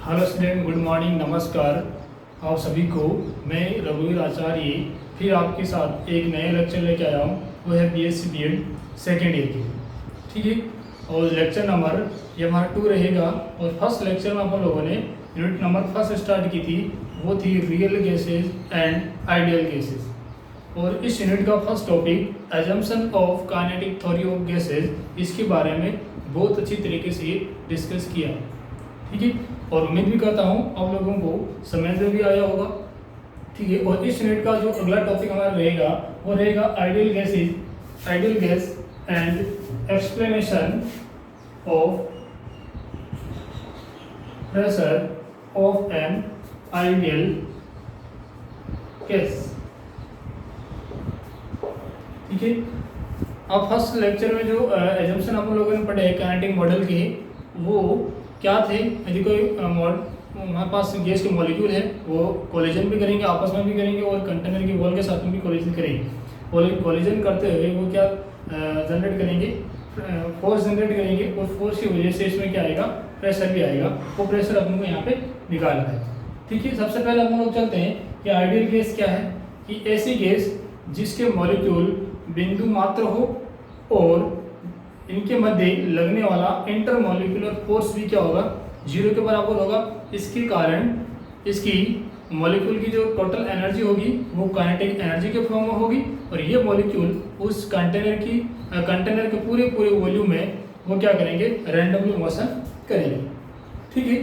Hello student, good morning, नमस्कार। आप सभी को मैं रघुवीर आचार्य फिर आपके साथ एक नया लेक्चर लेके आया हूँ। वो है बीएससी बीएड सेकेंड ईयर की, ठीक है। और लेक्चर नंबर ये हमारा 2 रहेगा। और फर्स्ट लेक्चर में अपन लोगों ने यूनिट नंबर फर्स्ट स्टार्ट की थी, वो थी real gases and ideal gases. और इस यूनिट का first topic assumption of kinetic theory of gases, इसके बारे में बहुत अच्छी तरीके से डिस्कस किया, ठीक है। और उम्मीद भी करता हूँ आप लोगों को समझ में भी आया होगा, ठीक है। और इस यूनिट का जो अगला टॉपिक हमारा रहेगा वो रहेगा ideal gases, ideal gas and explanation of pressure of an ideal gas, ठीक है। अब फर्स्ट लेक्चर में जो एजम्पशन आप लोगों ने पढ़े काइनेटिक मॉडल के, वो क्या थे। यदि कोई हमारे पास गैस के मॉलिक्यूल है, वो कोलिजन भी करेंगे, आपस में भी करेंगे, और कंटेनर की वॉल के साथ में भी कोलिजन करेंगे। और कोलिजन करते हुए वो क्या जनरेट करेंगे, फोर्स जनरेट करेंगे, और फोर्स की वजह से इसमें क्या आएगा, प्रेशर भी आएगा। वो प्रेशर अपन को यहाँ पे निकालना है, ठीक है। सबसे पहले हम लोग चलते हैं कि आइडियल गैस क्या है। कि ऐसी गैस जिसके मॉलिक्यूल बिंदु मात्र हो और इनके मध्य लगने वाला इंटर मॉलिक्यूलर फोर्स भी क्या होगा, 0 के बराबर होगा। इसके कारण इसकी मॉलिक्यूल की जो टोटल एनर्जी होगी वो काइनेटिक एनर्जी के फॉर्म में होगी। और ये मॉलिक्यूल उस कंटेनर के पूरे वॉल्यूम में वो क्या करेंगे, रैंडमली मोशन करेंगे, ठीक है।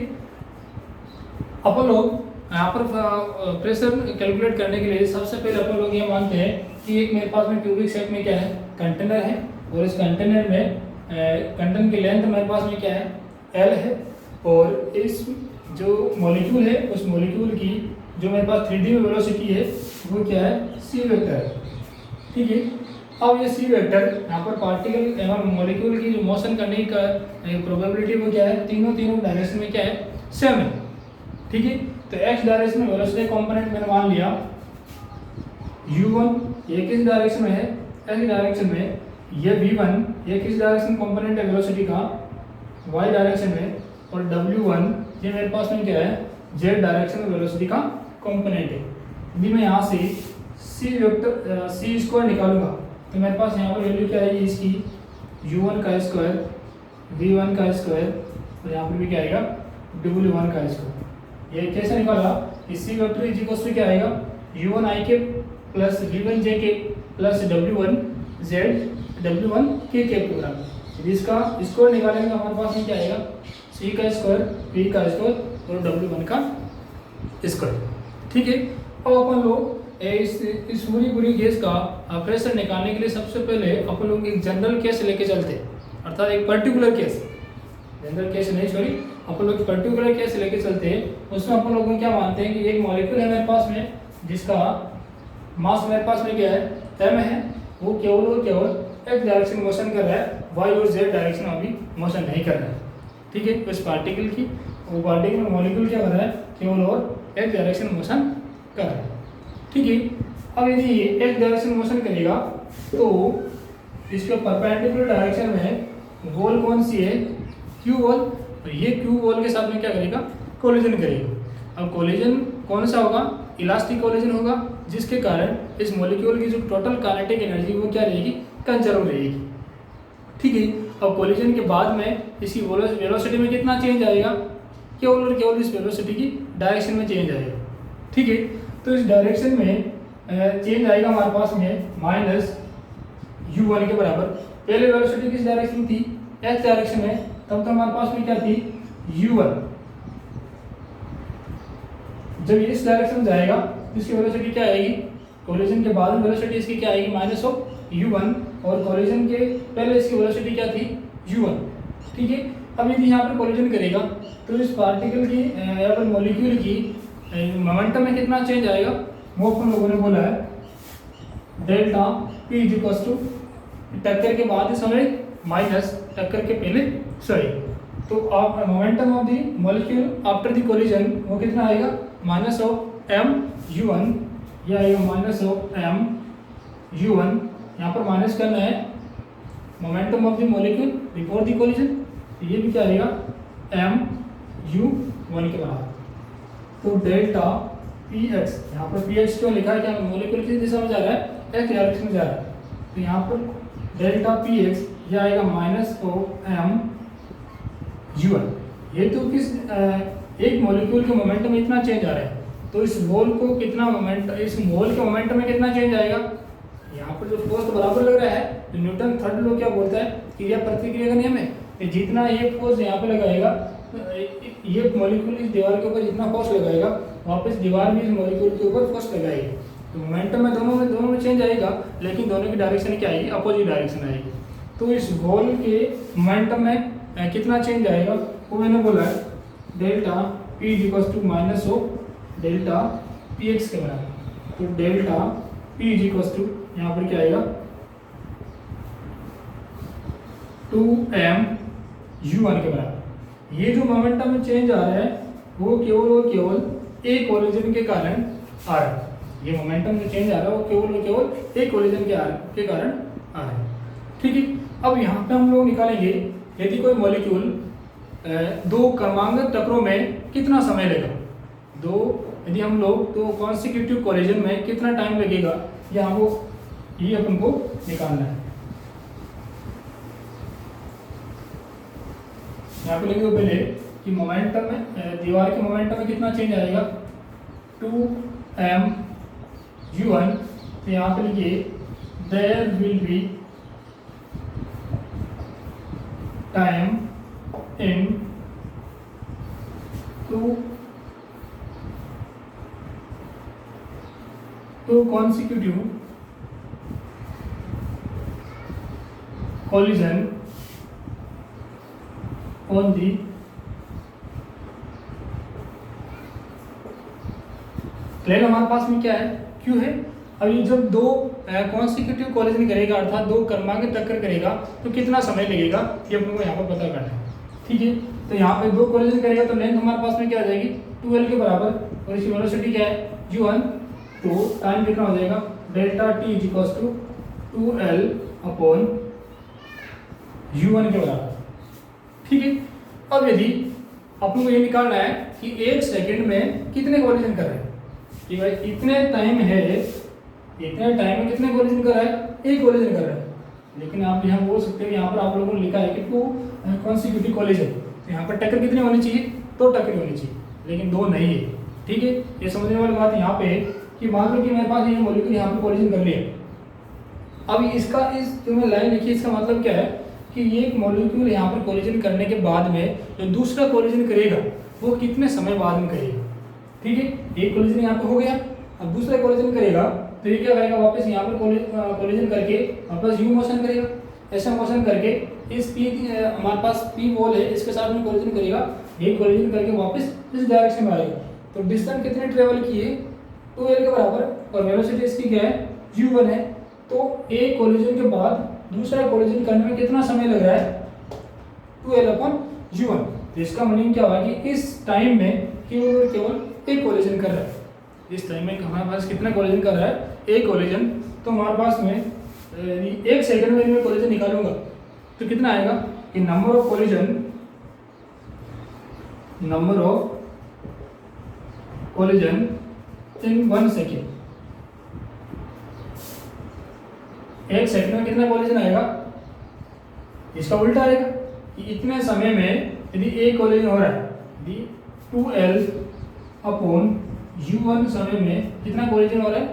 अपन लोग यहाँ पर प्रेशर कैलकुलेट करने के लिए सबसे पहले अपन लोग ये मानते हैं कि एक मेरे पास में क्यूबिक शेप में क्या है, कंटेनर है। और इस कंटेनर में कंटेनर की लेंथ मेरे पास में क्या है, L है। और इस जो मॉलिक्यूल है, उस मॉलिक्यूल की जो मेरे पास 3D में वेलोसिटी है वो क्या है, c वेक्टर है, ठीक है। अब ये c वेक्टर यहाँ पर पार्टिकल एवं मॉलिक्यूल की जो मोशन करने का प्रोबेबिलिटी वो क्या है, तीनों डायरेक्शन में क्या है, सेम है, ठीक है। तो x डायरेक्शन में वेलोसिटी कंपोनेंट मैंने मान लिया u1, ये किस डायरेक्शन में है, x डायरेक्शन में। ये v1 ये किस डायरेक्शन कंपोनेंट है वेलोसिटी का, y डायरेक्शन में। और w1 ये मेरे पास में क्या है, z डायरेक्शन में वेलोसिटी का कंपोनेंट है। यदि मैं यहाँ से c वेक्टर c स्क्वायर निकालूंगा तो मेरे पास यहाँ पर वैल्यू क्या आएगी इसकी, u1 का स्क्वायर, v1 का स्क्वायर, और यहाँ पर भी क्या आएगा, w1 का स्क्वायर। ये कैसे निकाला, c vector is equal to क्या आएगा, u1 i के प्लस v1 j के plus w1 z w1 k के प्रोग्राम। यदि इसका स्क्वायर निकालेंगे तो हमारे पास में क्या आएगा, c का स्क्वायर, v का स्क्वायर और w1 का स्क्वायर, ठीक है। अब अपन लोग इस पूरी गैस का प्रेशर निकालने के लिए सबसे पहले अपन लोग एक जनरल केस लेके चलते हैं, अर्थात एक पर्टिकुलर केस, जनरल केस नहीं सॉरी, अपन लोग पर्टिकुलर केस लेके चलते हैं। उसमें अपन लोग क्या मानते हैं कि एक मॉलिक्यूल है मेरे पास में जिसका मास मेरे पास में क्या है, m है। वो केवल और केवल x डायरेक्शन मोशन कर रहा है, y और z डायरेक्शन में अभी मोशन नहीं कर रहा है, ठीक है। तो इस पार्टिकल की वो पार्टिकल मॉलिक्यूल क्या कर रहा है, केवल और x डायरेक्शन मोशन कर रहा है, ठीक है। अब यदि ये x डायरेक्शन मोशन करेगा तो इसके परपेंडिकुलर डायरेक्शन में वॉल कौन सी है, q वॉल। और ये q वॉल के साथ में क्या करेगा, कोलिजन करेगा। अब कोलिजन कौन सा होगा, इलास्टिक कोलिजन होगा, जिसके कारण इस मॉलिक्यूल की जो टोटल काइनेटिक एनर्जी वो क्या रहेगी, कंजर्व रहेगी, ठीक है। अब कोलिजन के बाद में इसकी वेलोसिटी में कितना चेंज आएगा, केवल और केवल इस वेलोसिटी की डायरेक्शन में चेंज आएगा, ठीक है। तो इस डायरेक्शन में चेंज आएगा हमारे पास में माइनस u1 के बराबर। पहले वेलोसिटी किस डायरेक्शन थी, x डायरेक्शन में, तब तक हमारे पास में क्या थी, u1। जब ये इस डायरेक्शन में जाएगा इसकी वेलोसिटी क्या आएगी, कोलिजन के बाद में वेलोसिटी इसकी क्या आएगी, माइनस ऑफ u1। और कोलिजन के पहले इसकी वेलोसिटी क्या थी, u1, ठीक है। अब यदि यहाँ पर कोलिजन करेगा तो इस पार्टिकल की या फिर मॉलिक्यूल की मोमेंटम में कितना चेंज आएगा, वो अपन लोगों ने बोला है delta p is equal to टक्कर के बाद समय माइनस टक्कर के पहले सॉरी। तो आप momentum of the molecule after the collision वो कितना आएगा, माइनस ऑफ m u1, यह आएगा माइनस ऑफ m u1। यहाँ पर माइनस करना है momentum of the molecule before the collision, ये भी क्या आएगा, m u1 के बराबर। तो डेल्टा पी एक्स, यहाँ पर पी एक्स क्यों लिखा है, क्या मोलिक्यूल किस दिशा में जा रहा है, एक्स डायरेक्शन में जा रहा है। तो यहाँ पर डेल्टा पी एक्स यह आएगा -m u1। ये तो किस एक मॉलिक्यूल के मोमेंटम में इतना चेंज आ रहा है, तो इस मोल को कितना मोमेंट, इस मोल के मोमेंटम में कितना चेंज आएगा। यहाँ पर जो फोर्स बराबर लग रहा है, तो न्यूटन थर्ड लॉ क्या बोलता है, क्रिया प्रतिक्रिया का नियम है कि जितना ये फोर्स यहाँ पे लगाएगा, ये मॉलिक्यूल इस दीवार के ऊपर जितना फोर्स लगाएगा, वापस दीवार भी इस मॉलिक्यूल के ऊपर फोर्स लगाएगी। तो मोमेंटम में दोनों में चेंज आएगा, लेकिन दोनों की डायरेक्शन क्या आएगी, अपोजिट डायरेक्शन आएगी। तो इस गोल के मोमेंटम में कितना चेंज आएगा, वो मैंने बोला है delta P equals to minus of delta P X के बराबर। तो डेल्टा पी इक्वल्स टू यहाँ पर क्या आएगा 2m u1 के बराबर। ये जो मोमेंटम में चेंज आ रहा है वो केवल एक कोलिजन के कारण आ रहा है। ये मोमेंटम जो चेंज आ रहा है वो केवल एक कोलिजन के कारण आ रहा है। ठीक है, अब यहाँ पे हम लोग निकालेंगे यदि कोई मॉलिक्यूल दो क्रमांगत टकरों में कितना समय लेगा, यदि हम लोग तो कॉन्सिक्यूटिव कोलिजन में कितना टाइम लगेगा, यहाँ वो ये अपन को निकालना है। यहाँ पे लिखेंगे पहले कि मोमेंटम में दीवार के मोमेंटम में कितना चेंज आएगा 2m u1। तो यहाँ पे लिखिए there will be time in two consecutive collision on the plane हमारे पास में क्या है, क्यू है। अब ये जब दो कॉन्सिक्यूटिव कोलिजन करेगा, अर्थात दो क्रमांकित टक्कर करेगा, तो कितना समय लगेगा ये अपन को यहाँ पर पता करना है। ठीक है, तो यहाँ पे दो कोलिजन करेगा तो लेंथ हमारे पास में क्या आ जाएगी 2l के बराबर, और इसकी वेलोसिटी क्या है u1। तो टाइम कितना हो जाएगा delta T equals to 2l upon u1 के बराबर। ठीक है, अब यदि अपन को ये निकालना है कि एक सेकंड में कितने कोलिजन कर रहे हैं, कि भाई इतने टाइम में कितने कोलिजन कर रहा है, एक कोलिजन कर रहा है। लेकिन आप यहाँ बोल सकते हैं, यहाँ पर आप लोगों ने लिखा है कि टू कॉन्सिक्यूटिव कोलिजन, तो यहाँ पर टक्कर कितनी होनी चाहिए, दो टक्कर होनी चाहिए, लेकिन दो नहीं है। ठीक है, ये समझने वाली बात यहाँ पे है कि मान लो कि मेरे पास ये मॉलिक्यूल यहाँ पे कोलिजन कर लिया। अब इसका इस जो मैं लाइन लिखी, इसका मतलब क्या है कि ये एक मॉलिक्यूल यहाँ पर कोलिजन करने के बाद में जो दूसरा कोलिजन करेगा वो कितने समय बाद में करेगा। ठीक है, एक कोलिजन यहाँ पे हो गया, अब दूसरा कोलिजन करेगा तो ये क्या करेगा, वापस यहाँ पर कोलिजन करके वापस यू मोशन करेगा। ऐसा मोशन करके इस पी हमारे पास पी वॉल है, इसके साथ में कोलिजन करेगा, एक कोलिजन करके वापस इस डायरेक्शन में आएगा। तो डिस्टेंस कितने ट्रेवल किए 2l के बराबर, और वेलोसिटी इसकी क्या है u1 है। तो एक कोलिजन के बाद दूसरा कोलिजन करने में कितना समय लग रहा है 2l अपॉन u1। तो इसका मीनिंग क्या हुआ कि इस टाइम में केवल एक कोलिजन कर रहा है। इस टाइम में हमारे पास कितना कोलिजन कर रहा है, एक कोलिजन। तो हमारे पास में एक सेकंड में मैं कोलिजन निकालूंगा तो कितना आएगा कि number of collision in 1 second. एक सेकंड में कितना कोलिजन आएगा, इसका उल्टा आएगा कि इतने समय में यदि एक कोलिजन हो रहा है, यदि 2l अपॉन u1 समय में कितना कोलिजन हो रहा है,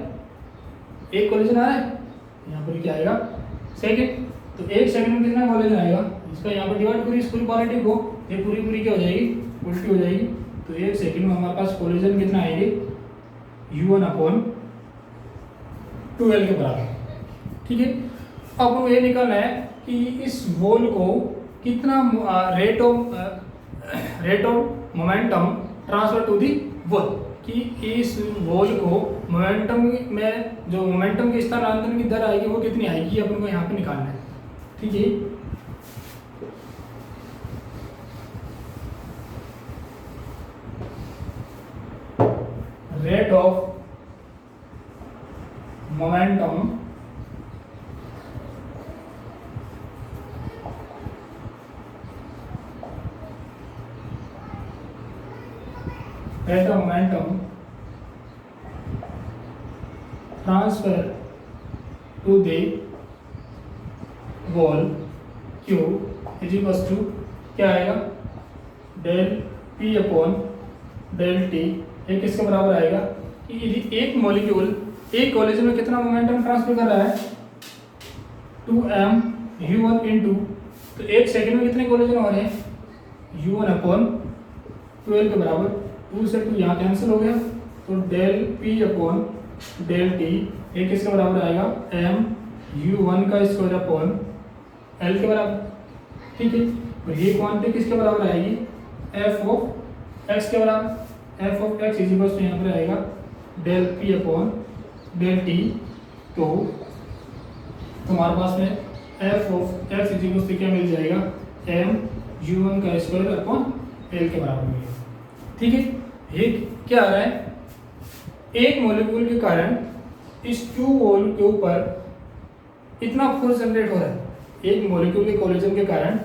एक कोलिजन आ रहा है, यहाँ पर क्या आएगा सेकंड। तो एक सेकंड में कितना कोलिजन आएगा, इसका यहाँ पर डिवाइड करिए इस पूरी क्वालिटी को, ये पूरी क्या हो जाएगी, उल्टी हो जाएगी। तो एक सेकंड में हमारे पास कोलिजन कितना आएगी u1 अपॉन 2l के बराबर। ठीक है, अब हमें ये निकालना है कि इस वॉल को कितना rate of momentum transfer to the wall, कि इस वॉल को मोमेंटम में जो मोमेंटम की स्थानांतरण की दर आएगी वो कितनी आएगी, अपन को यहाँ पे निकालना है। ठीक है, rate of momentum at the momentum transfer to the wall Q is equal to क्या आएगा, del P upon del T. ये किसके बराबर आएगा कि यदि एक मॉलिक्यूल एक कॉलेज में कितना मोमेंटम ट्रांसफर कर रहा है 2m u1 इंटू, तो एक सेकंड में कितने कॉलेज हो रहे हैं u1 अपॉन 12 के बराबर, 2 से 2 यहाँ कैंसिल हो गया, तो del P upon del T ये किसके बराबर आएगा m u1 का स्क्वायर अपॉन l के बराबर। ठीक है, और ये क्वांटिटी किसके बराबर आएगी f ऑफ x के बराबर, f of x is equal to यहाँ पर आएगा del P upon del T. तो हमारे पास में f of x is equal to क्या मिल जाएगा m u1 का स्क्वायर अपॉन l के बराबर मिलेगा। ठीक है, ये क्या आ रहा है, एक मॉलिक्यूल के कारण इस Q वॉल के ऊपर इतना फोर्स जनरेट हो रहा है, एक मॉलिक्यूल के कोलिजन के कारण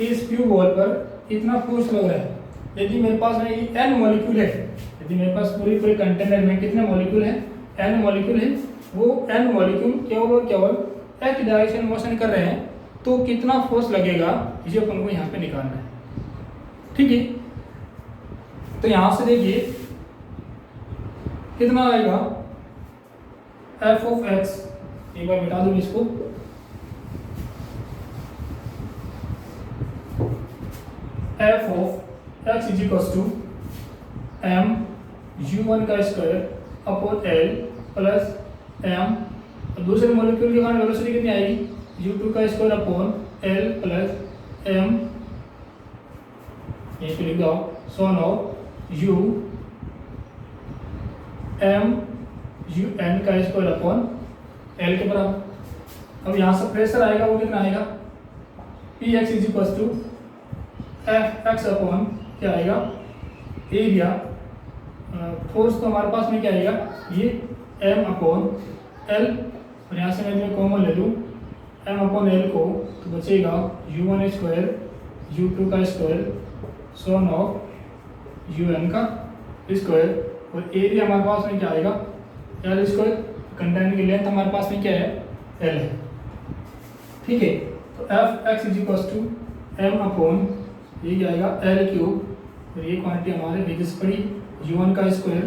इस Q वॉल पर इतना फोर्स लग रहा है। यदि मेरे पास में ये n मॉलिक्यूल है, यदि मेरे पास पूरी कंटेनर में कितने मॉलिक्यूल हैं, n मॉलिक्यूल है, वो n मॉलिक्यूल केवल और केवल x डायरेक्शन मोशन कर रहे हैं, तो कितना फोर्स लगेगा ये अपन को यहाँ पे निकालना है। ठीक है, तो यहाँ से देखिए कितना आएगा f ऑफ x, एक बार मिटा दूँ इसको, f of x is equal to m u1 का square upon l plus m, दूसरे मॉलिक्यूल के कारण वेलोसिटी कितनी आएगी u2 का square upon l plus m, ये लिख दो so no u m un का स्क्वायर अपॉन l के बराबर। अब यहाँ से प्रेशर आएगा वो कितना आएगा Px is equal to Fx upon क्या आएगा एरिया, फोर्स तो हमारे पास में क्या आएगा ये m अपॉन l, और यहाँ से मैं कॉमन ले लूँ m अपॉन l को, तो बचेगा u1 स्क्वायर u2 का स्क्वायर सोन ऑफ un का स्क्वायर, और एरिया हमारे पास में क्या आएगा l स्क्वायर, कंटेनर की लेंथ हमारे पास में क्या है l है। ठीक है, तो Fx is equal to m upon ये क्या आएगा l क्यूब, और ये क्वांटिटी हमारे वेजेस पड़ी u1 का स्क्वायर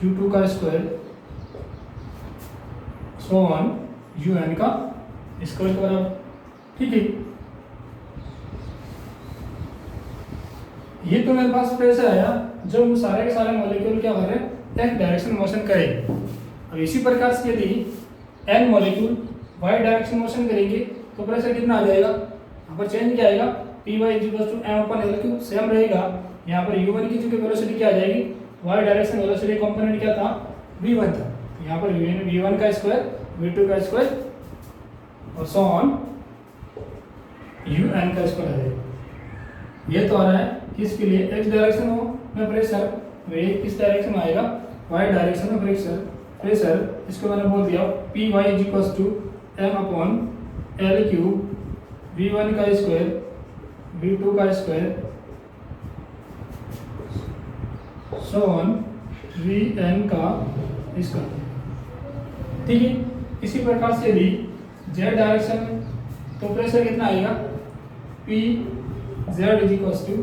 u2 का स्क्वायर सो ऑन un का स्क्वायर के बराबर। ठीक है, ये तो मेरे पास प्रेशर आया जब वो सारे के सारे मॉलिक्यूल क्या कर रहे हैं एक डायरेक्शन मोशन करेंगे। अब इसी प्रकार से यदि n molecule y direction motion करेंगे तो प्रेशर कितना आ जाएगा, यहाँ पर चेंज क्या आएगा Py is equal to m upon l cube same रहेगा। यहाँ पर u1 की जो वेलोसिटी क्या आ जाएगी, y डायरेक्शन वेलोसिटी कंपोनेंट क्या था v1 था, यहाँ पर v1 का स्क्वायर v2 का स्क्वायर और सो ऑन un का स्क्वायर आ जाएगा। ये तो आ रहा है किसके लिए x डायरेक्शन में प्रेशर, वे किस डायरेक्शन में आएगा y डायरेक्शन में प्रेशर इसको मैंने बोल दिया Py is equal to m upon l cube v1 का स्क्वायर v2 का स्क्वायर सो ऑन vn का स्क्वायर। ठीक है, इसी प्रकार से भी z डायरेक्शन में तो प्रेशर कितना आएगा P z is equal to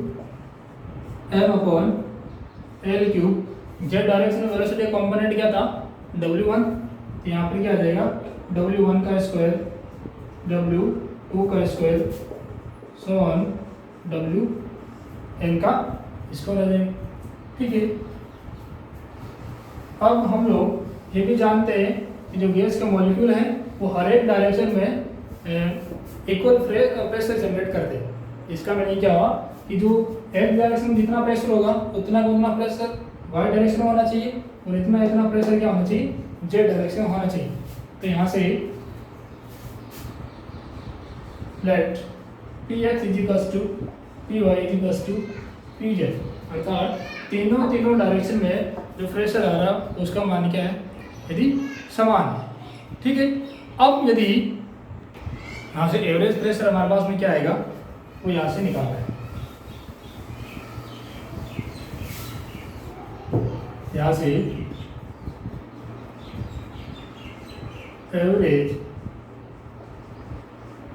m upon l cube, z direction में वेलोसिटी कंपोनेंट क्या था w1, तो यहाँ पर क्या आ जाएगा w1 का स्क्वायर w2 का स्क्वायर सो ऑन wn का स्क्वायर आ जाएगा। ठीक है, अब हम लोग ये भी जानते हैं कि जो गैस के मॉलिक्यूल हैं वो हर एक डायरेक्शन में इक्वल प्रेशर जनरेट करते हैं। इसका मतलब क्या हुआ कि जो x डायरेक्शन में जितना प्रेशर होगा उतना प्रेशर y डायरेक्शन में होना चाहिए, और इतना प्रेशर क्या होना चाहिए z डायरेक्शन में होना चाहिए। तो यहाँ से let Px is equal to Py is equal to Pz, अर्थात तीनों डायरेक्शन में जो प्रेशर आ रहा है उसका मान क्या है यदि समान है। ठीक है, अब यदि यहाँ से एवरेज प्रेशर हमारे पास में क्या आएगा वो यहाँ से निकालना है। यहाँ से एवरेज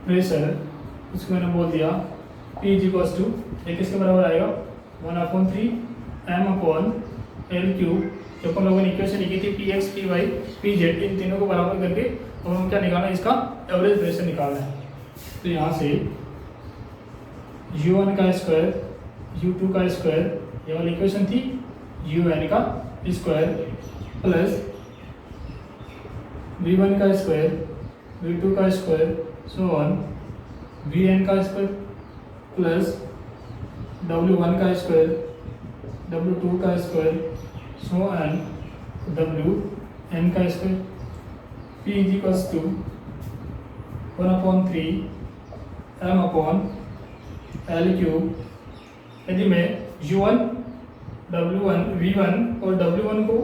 प्रेशर उसको मैंने बोल दिया P इज इक्वल्स टू ये किसके बराबर आएगा 1/3 m/L³ जो अपन लोगों ने इक्वेशन लिखी थी Px Py Pz इन तीनों को बराबर करके और हम क्या निकालना है इसका एवरेज प्रेशर निकालना है। तो यहाँ से U1 का स्क्वायर U2 का स्क्वायर ये वाली इक्वेशन थी UN का स्क्वायर प्लस V1 का स्क्वायर V2 का स्क्वायर सो ऑन Vn का स्क्वायर प्लस W1 का स्क्वायर W2 का स्क्वायर सो एन Wn का स्क्वायर P is equals to 1/3 m/L³ यदि मैं U1 W1 V1 और W1 को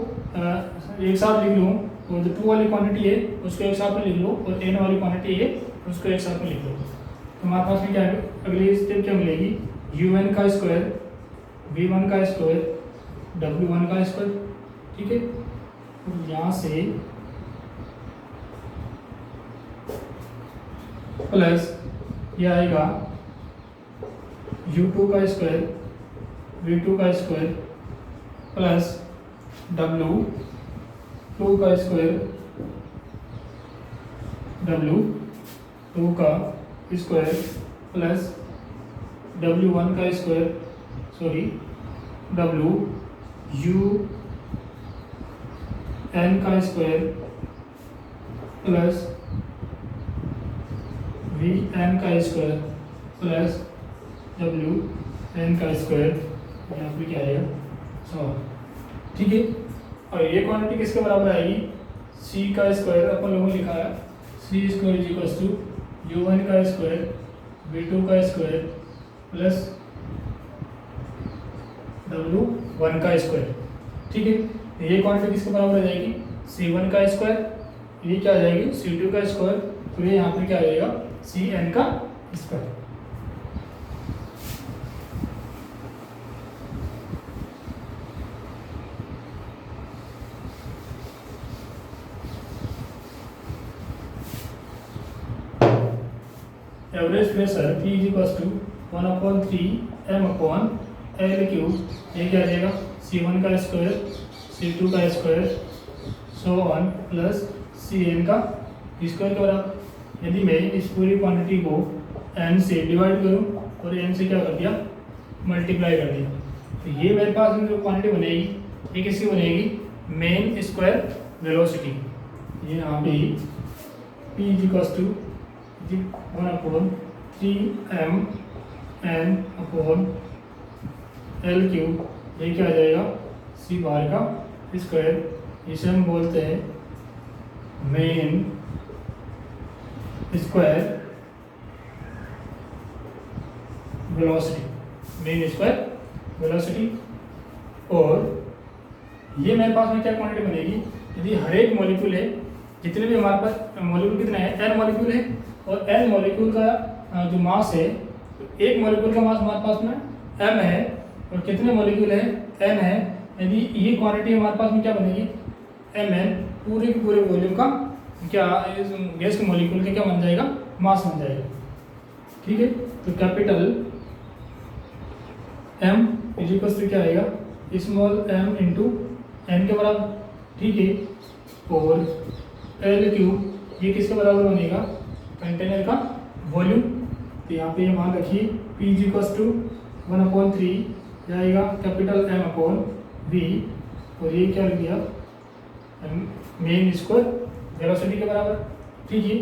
एक साथ लिख लूँ तो जो 2 वाली क्वांटिटी है उसको एक साथ में लिख लो और n वाली क्वांटिटी है उसको एक साथ में लिख लो। तो हमारे पास में क्या है अगली स्टेप क्या मिलेगी UN का स्क्वायर V1 का स्क्वायर W1 का स्क्वायर ठीक है। तो यहाँ से प्लस ये आएगा U2 का स्क्वायर V2 का स्क्वायर प्लस W2 का स्क्वायर W2 का स्क्वायर प्लस W1 का स्क्वायर WUN का स्क्वायर प्लस VN का स्क्वायर प्लस WN का स्क्वायर यहाँ पे क्या आएगा 100 ठीक है। और ये क्वांटिटी किसके बराबर आएगी C का स्क्वायर अपन लोगों ने लिखा है C square is equals to U1 का स्क्वायर V2 का स्क्वायर प्लस W1 का स्क्वायर ठीक है। ये क्वांटिटी किसके बराबर आ जाएगी C1 का स्क्वायर ये क्या आ जाएगी C2 का स्क्वायर तो ये यहाँ पे क्या आ जाएगा CN का square. Average pressure P is equals to 1/3 m/L³ ये क्या आ जाएगा C1 का स्क्वायर C2 का square so on plus CN का स्क्वायर के बराबर। यदि मैं इस पूरी क्वांटिटी को n से डिवाइड करूं और n से क्या कर दिया मल्टीप्लाई कर दिया तो ये मेरे पास में जो क्वांटिटी बनेगी ये किसकी बनेगी मेन स्क्वायर वेलोसिटी। ये यहाँ पे P is equals to 1/3 m/L³ ये क्या आ जाएगा C बार का स्क्वायर इसे हम बोलते हैं main square velocity main square velocity. और ये मेरे पास में क्या क्वांटिटी बनेगी यदि हर एक मॉलिक्यूल है जितने भी हमारे पास मॉलिक्यूल कितने हैं n मॉलिक्यूल है और n मॉलिक्यूल का जो मास है तो एक मॉलिक्यूल का मास हमारे पास में m है और कितने मॉलिक्यूल है n है यदि ये क्वांटिटी हमारे पास में क्या बनेगी mn पूरे के पूरे वॉल्यूम का क्या गैस के मॉलिक्यूल का क्या बन जाएगा मास बन जाएगा ठीक है। तो capital M is equals to क्या आएगा स्मॉल m इंटू n के बराबर ठीक है। और L³ ये किसके बराबर बनेगा कंटेनर का वॉल्यूम। तो यहाँ पे मान रखिए P इज इक्वल्स टू 1/3 जाएगा कैपिटल M/V और ये क्या लिख दिया मेन स्क्वायर वेलोसिटी के बराबर ठीक है।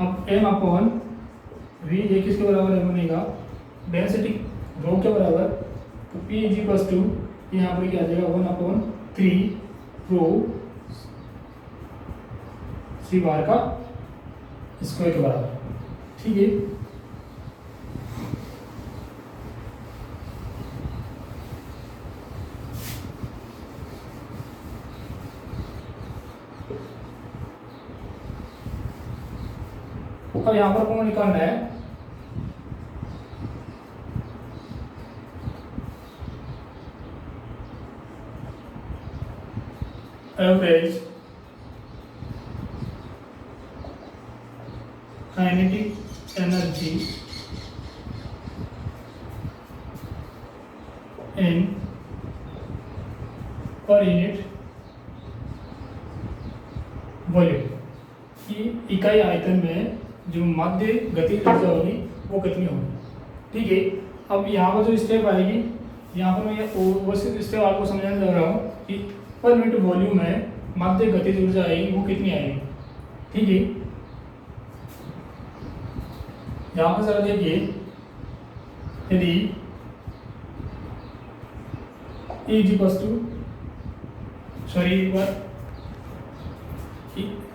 अब M/V ये किसके बराबर है बनेगा डेंसिटी रो के बराबर। तो P इज इक्वल्स टू यहाँ पर क्या आ जाएगा 1/3 रो C बार का स्क्वायर के बराबर ठीक है। अब यहाँ पर कौन निकालना है average kinetic energy in per unit volume की इकाई आयतन में जो माध्य गतिज ऊर्जा होगी वो कितनी होगी। ठीक है, अब यहाँ पर जो स्टेप आएगी, यहाँ पर मैं वो स्टेप आपको समझाने जा रहा हूँ कि पर यूनिट वॉल्यूम में माध्य गतिज ऊर्जा आएगी वो कितनी आएगी। ठीक है, यहाँ पर जरा देखिए, यदि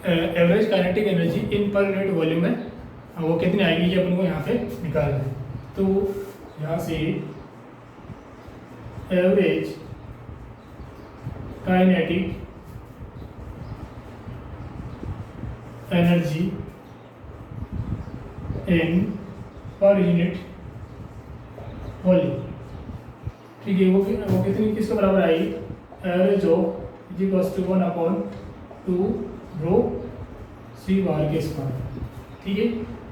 average kinetic energy in per unit volume में वो कितनी आएगी ये अपन को यहाँ पे निकालना है। तो यहाँ से average kinetic energy in per unit volume. ठीक है, वो कितनी किसके बराबर आएगी, average of is equals to 1/2 rho C bar के स्क्वायर। ठीक है,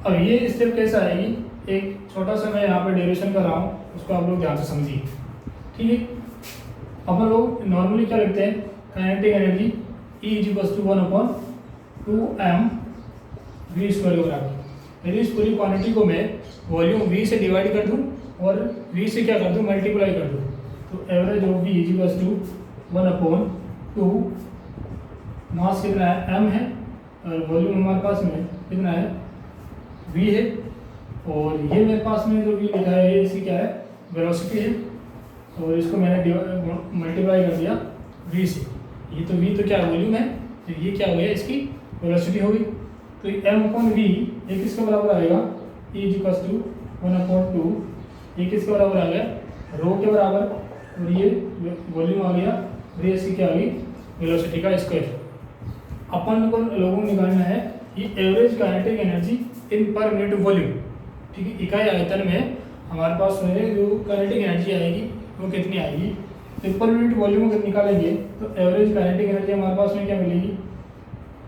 अब ये स्टेप कैसे आएगी, एक छोटा सा मैं यहाँ पे डेरिवेशन कर रहा हूँ, उसको आप लोग ध्यान से समझिए। ठीक है, अपन लोग नॉर्मली क्या लिखते हैं, kinetic energy E is equals to 1/2m v square के बराबर। यदि इस पूरी क्वांटिटी को मैं वॉल्यूम v से डिवाइड कर दूं और v से क्या कर दूं, मल्टीप्लाई कर दूं, तो average of v is equals to 1/2, mass कितना है m है और वॉल्यूम हमारे पास में कितना है v है, और ये मेरे पास में जो v लिखा है इसकी क्या है, वेलोसिटी है, और इसको मैंने मल्टीप्लाई कर दिया v से। ये तो v तो क्या वॉल्यूम है, तो ये क्या हो गया, इसकी वेलोसिटी होगी। तो m/v ये किसके बराबर आएगा, E इज इक्वल्स टू 1/2, ये किसके बराबर आ गया, रो के बराबर, और ये वॉल्यूम आ गया, और ये इसकी क्या आ गई, वेलोसिटी का स्क्वायर। अपन को लोगों को निकालना है ये average kinetic energy in per unit volume. ठीक है, इकाई आयतन में हमारे पास में जो काइनेटिक एनर्जी आएगी वो कितनी आएगी, तो पर यूनिट वॉल्यूम अगर निकालेंगे तो एवरेज काइनेटिक एनर्जी हमारे पास में क्या मिलेगी।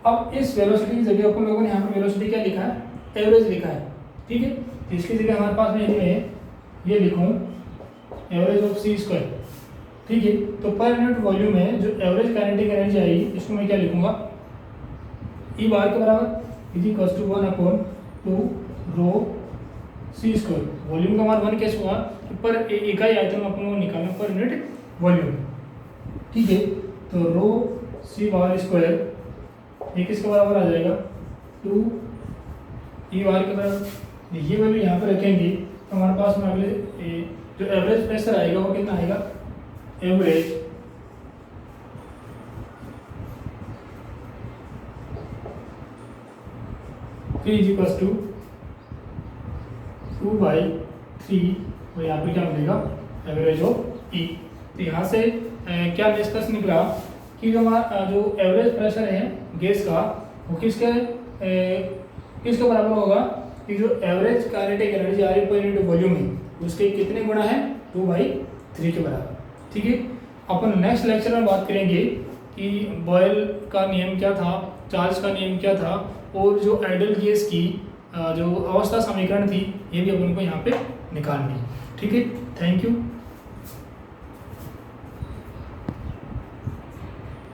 अब इस वेलोसिटी की जगह अपन लोगों ने यहाँ पर वेलोसिटी क्या लिखा है, एवरेज लिखा है। ठीक है, तो इसकी जगह हमारे पास में ये लिखूँ एवरेज ऑफ सी स्क्वायर। ठीक है, तो पर यूनिट वॉल्यूम में जो एवरेज काइनेटिक एनर्जी आएगी इसको मैं क्या लिखूंगा, ई बार के बराबर is equals to 1/2 rho C square. Volume का मान 1 कैसे हुआ, पर इकाई आयतन में अपन को निकालना पर यूनिट वॉल्यूम। ठीक है, तो रो सी बार स्क्वायर ये किसके बराबर आ जाएगा, 2 ई बार के बराबर। ये वैल्यू यहाँ पर रखेंगे तो हमारे पास में अगले जो एवरेज प्रेशर आएगा वो कितना आएगा, average P is equals to 2/3, और यहाँ पे क्या मिलेगा, एवरेज ऑफ E। तो यहाँ से क्या निष्कर्ष निकला कि जो हमारा जो एवरेज प्रेशर है गैस का वो किसके बराबर होगा, कि जो एवरेज काइनेटिक एनर्जी आ रही पर यूनिट वॉल्यूम है उसके कितने गुना है, 2/3 के बराबर। ठीक है, अपन नेक्स्ट लेक्चर में बात करेंगे कि बॉयल का नियम क्या था, चार्ज का नियम क्या था, और जो आइडियल गैस की जो अवस्था समीकरण थी ये भी अपन को यहाँ पे निकालनी है। ठीक है, थैंक यू।